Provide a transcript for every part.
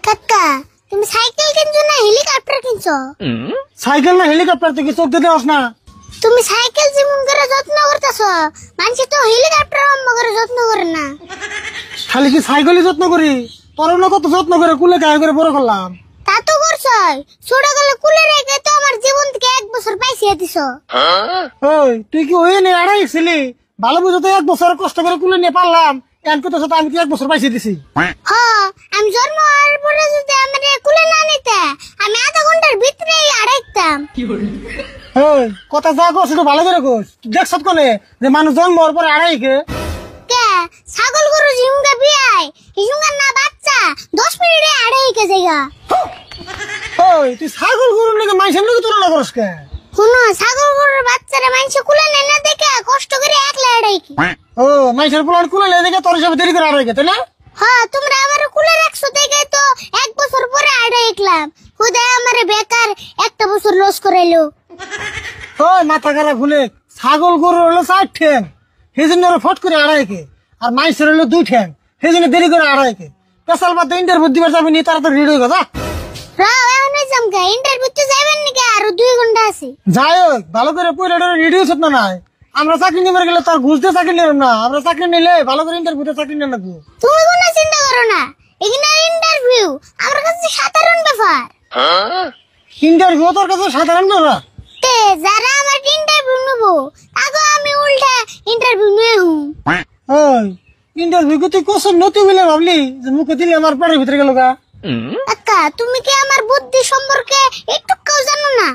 কাকা তুমি সাইকেল কিনছো না হেলিকপ্টার কিনছো? সাইকেল না হেলিকপ্টার থেকে চোখ দিতে আস না। তুমি সাইকেল যেমন করে যত্ন করতেছো, মানুষ তো হেলিকপ্টার অম্ম করে যত্ন করে না। খালি কি সাইকেলই যত্ন করি? তোর না কত যত্ন করে কুলে গায়ে করে বড় করলাম। তা তো করছই, ছোট গেলে কুলে রেখে তো আমার জীবন থেকে 1 বছর পাইছিয়ে দিছো। ওই তুই কি ওই নিয়ে আড়াই ছিলি? ভালো বুঝো তো 1 বছর কষ্ট করে কুলে নিয়ে পারলাম, এন কত সাথে আমি কি 1 বছর পাইছিয়ে দিছি। আমি জন্ম হওয়ার পরে যদি আমার কুলে না নিতে, আমি আধা ঘন্টার ভিতরেই আড়াইতাম। ওই কথা যা কর সেটা ভালো করে কর। দেখছ কোনে যে মানুষ জন্ম হওয়ার পরে আড়াই কে? কে ছাগল গরু জিমগা বিয়াই হিসুঙ্গার না বাচ্চা 10 মিনিটে আড়াই কে জায়গা। ওই তুই ছাগল গরুর নাকি মাইসের নাকি তুলনা করস কে? শুনো, ছাগল গরুর বাচ্চারা মানুষ কুলে নেয় না দেখে কষ্ট করে একলা আড়াই কি। ও মাইসের পোলার কুলে লে দেখে তোর হিসাবে দেরি করে আড়াই কে, তাই না? তোমরা আমার কুলে রাখছো দেখে তো 1 বছর পরে আড়াই একলাম। খুদা আমার বেকার 1টা বছর লস করাইলো। ওই মাথা খারাপ হলে ছাগল গরু হলো 4 ঠ্যাং, সেই জন্য ওরা ফট করে আড়াই কে। আর মাইসের হলো 2 ঠ্যাং, সেই জন্য দেরি করে আড়াই কে। পেশাল বাদ ইন্টারভিউ দিবার যাবি নি, তাড়াতাড়ি রেডি হয়ে যা। রাও এখন জামকা ইন্টারভিউতে যাবেন নাকি? আরো 2 ঘন্টা আছে। যাই হোক ভালো করে পয়লা রেডি হচ্ছে না নাই। আমরা চাকরি নিবার গেলে তার ঘুষ দিয়ে চাকরি নিলাম না, আমরা চাকরি নিলে ভালো করে ইন্টারভিউতে চাকরি নিয়ে লাগবো। তুমি কোনো চিন্তা করো না, এখানে ইন্টারভিউ আমার কাছে সাধারণ ব্যাপার। ইন্টারভিউ তোর কাছে সাধারণ না? তে যারা আমার ইন্টারভিউ নেব তাকে আমি উল্টা ইন্টারভিউ নিয়ে হুম। ওই ইন্টারভিউ কে তুই কোশ্চেন নতি বলে ভাবলি যে মুখে দিলে আমার পেটের ভিতরে গেল গা? কাকা তুমি কি আমার বুদ্ধি সম্পর্কে একটুও জানো না?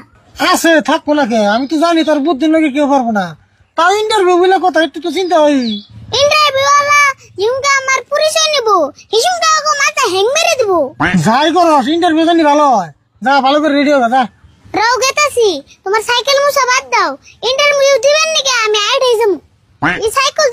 আছে থাকবো না কে, আমি তো জানি তোর বুদ্ধির লোকে কেউ পারবো না। তাও ইন্টারভিউ বলে কথা একটু তো চিন্তা হই। ইন্টারভিউ ওয়ালা জিমকা আমার পরিচয় নেব, হিসুমকা ওকে মাথা হ্যাং মেরে দেব। যাই করস ইন্টারভিউ জানি ভালো হয়, যা ভালো করে রেডি হবে যা। রাও গেতাছি, তোমার সাইকেল মুছা বাদ দাও। ইন্টারভিউ দিবেন নাকি আমি আইড হই যাম। এই সাইকেল